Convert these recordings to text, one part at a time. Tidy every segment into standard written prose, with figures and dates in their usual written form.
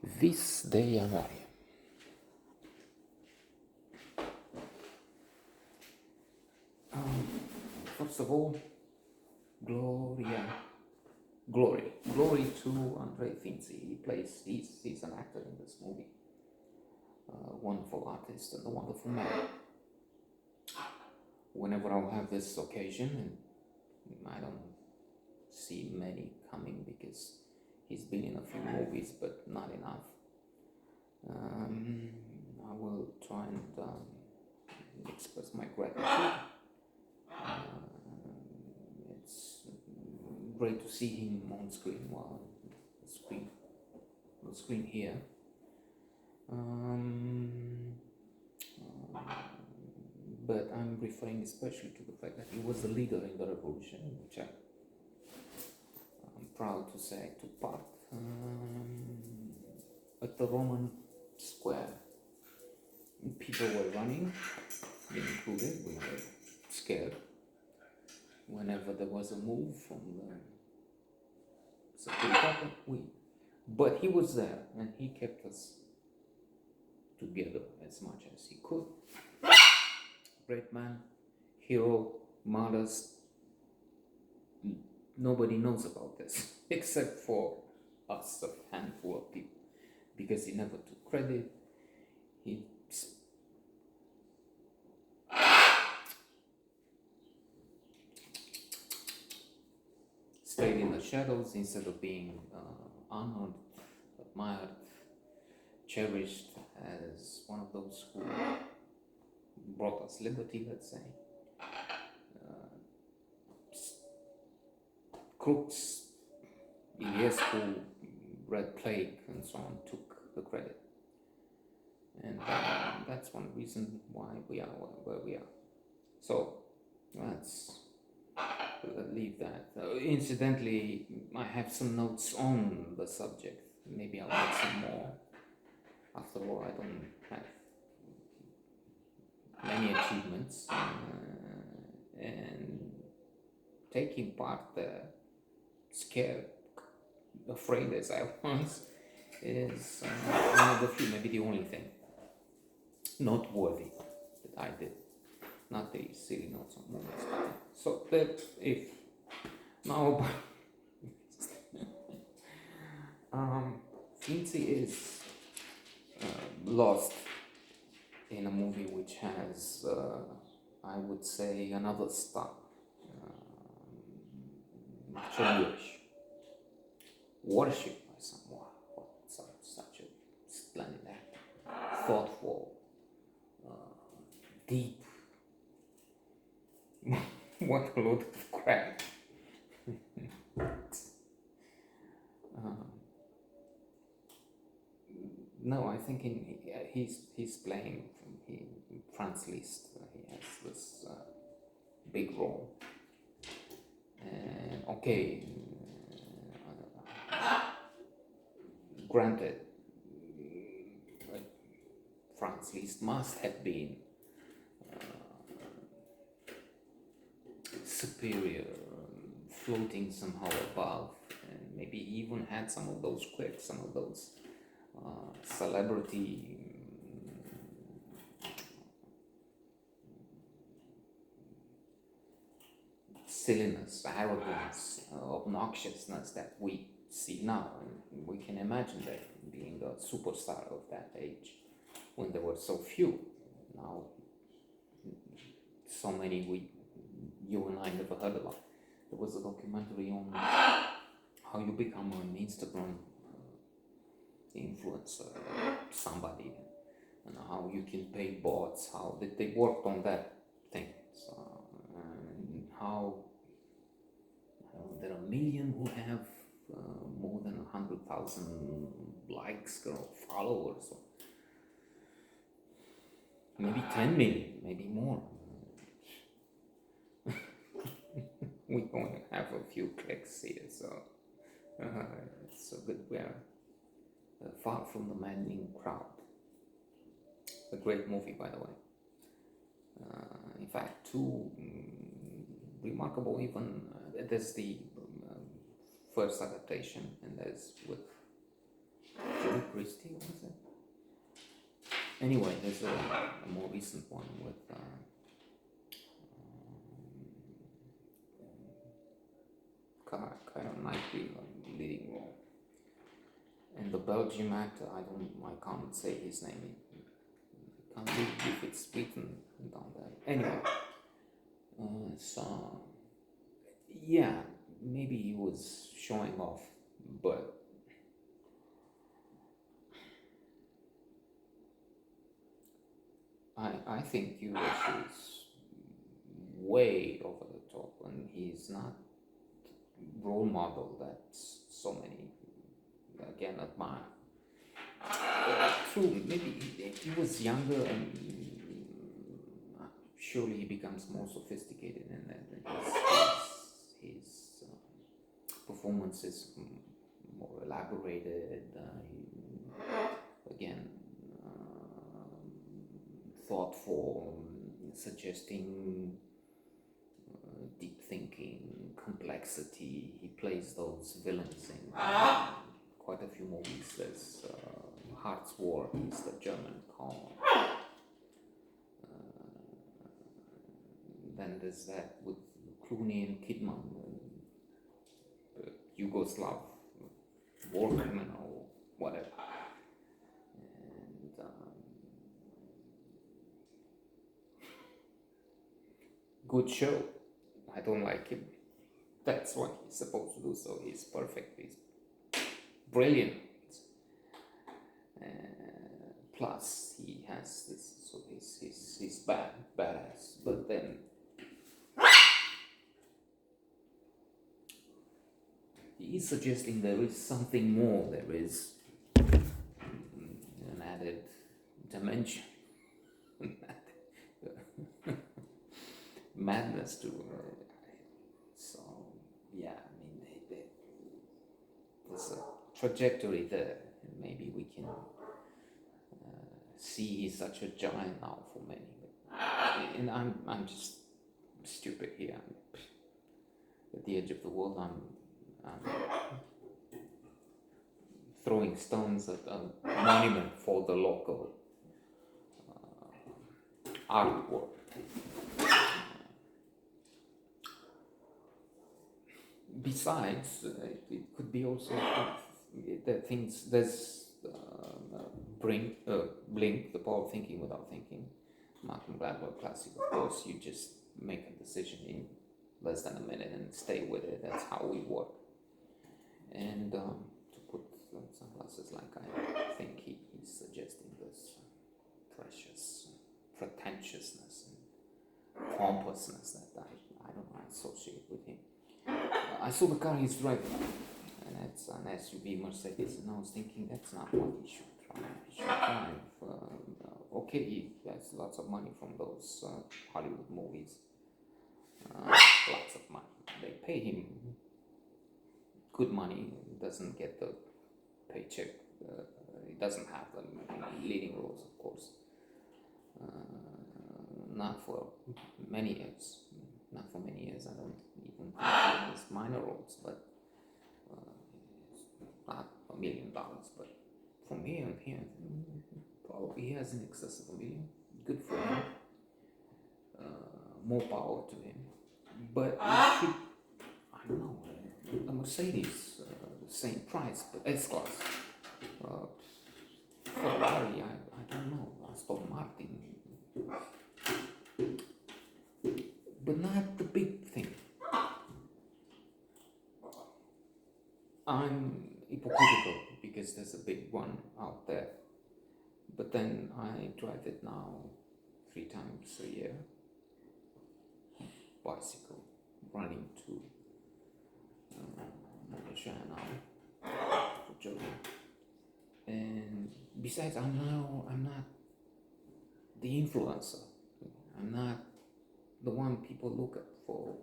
Vis de Ianuarie. First of all, glory to Andrei Finzi. He's an actor in this movie, a wonderful artist and a wonderful man. Whenever I'll have this occasion, and I don't see many coming because he's been in a few movies, but not enough. I will try and express my gratitude. It's great to see him on screen, the screen here. But I'm referring especially to the fact that he was the leader in the revolution, which I'm proud to say took part at the Roman Square. People were running, me included. We were scared whenever there was a move from the security. But he was there and he kept us together as much as he could. Great man, hero, modest. Nobody knows about this except for us, a handful of people, because he never took credit. He stayed in the shadows instead of being honored, admired, cherished as one of those who brought us liberty, let's say. Crooks, Iliescu, Red Plague, and so on took the credit. And that's one reason why we are where we are. So let's leave that. Incidentally, I have some notes on the subject. Maybe I'll add some more. After all, I don't have many achievements. And taking part there, scared, afraid as I was, is one of the few, maybe the only thing noteworthy that I did. Not the silly notes on moments. So that if now Finzi is lost in a movie which has, I would say, another star. Cherish, worship by someone. Such a splendid actor, thoughtful, deep. What a load of crap. No, I think he's playing Franz Liszt. He has this big role. And okay, granted, Franz Liszt must have been superior, floating somehow above, and maybe even had some of those quirks, some of those celebrity silliness, arrogance, obnoxiousness that we see now. And we can imagine that being a superstar of that age when there were so few. Now, so many you and I never heard about. There was a documentary on how you become an Instagram influencer, somebody, and how you can pay bots, how they worked on that thing, and how there are a million who have more than 100,000 likes or followers, or maybe 10 million, maybe more. We only have a few clicks here, so it's so good. We're far from the maddening crowd. A great movie, by the way. In fact, two remarkable even. There's the first adaptation, and there's with Christie, was it? Anyway, there's a more recent one with Kyle Knightley leading role. And the Belgian actor, I can't say his name. I can't read if it's written down there. Anyway, so yeah, maybe he was showing off, but I think US is way over the top, and he's not role model that so many again admire. True, maybe if he was younger, and surely he becomes more sophisticated, and his performance is more elaborated. Again, thoughtful, suggesting deep thinking, complexity. He plays those villains in quite a few movies. There's Heart's War, he's the German call. Then there's that with Clooney and Kidman, Yugoslav war criminal, whatever. And good show. I don't like him. That's what he's supposed to do, so he's perfect. He's brilliant. Plus, he has this, so he's badass. But then he's suggesting there is something more. There is an added dimension, madness to so yeah. I mean, there's a trajectory there, and maybe we can see he's such a giant now for many. And I'm just stupid here. I'm at the edge of the world. I'm throwing stones at a monument for the local artwork. Besides, it could be also that things there's Blink, The Power of Thinking Without Thinking, Malcolm Gladwell classic. Of course, you just make a decision in less than a minute and stay with it. That's how we work. And to put sunglasses like I think he's suggesting this precious pretentiousness and pompousness that I don't know, I associate with him. I saw the car he's driving, and it's an SUV Mercedes, and I was thinking that's not what he should drive. He should drive. Okay, he has lots of money from those Hollywood movies. Lots of money. They pay him good money. He doesn't get the paycheck. He doesn't have the leading roles, of course. Not for many years. Not for many years. I don't even think he has minor roles, but not $1 million. But from here, probably he has in excess of $1 million. Good for him. More power to him. But it should, I don't know, a Mercedes, the same price, but S-Class. Ferrari, I don't know, Aston Martin. But not the big thing. I'm hypocritical because there's a big one out there. But then I drive it now 3 times a year. Bicycle, running to Malaysia now for jogging. And besides, I'm not the influencer. I'm not the one people look at for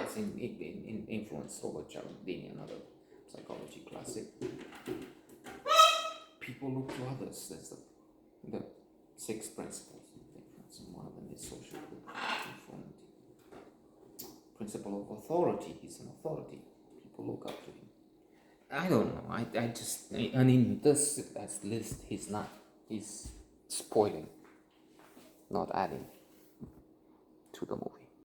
as in influence. Robert Cialdini, another psychology classic. People look to others. There's the 6 principles of influence, and one of them is social conformity. Principle of authority. He's an authority. People look up to him. I don't know. I just and in this as list he's spoiling, not adding to the movie.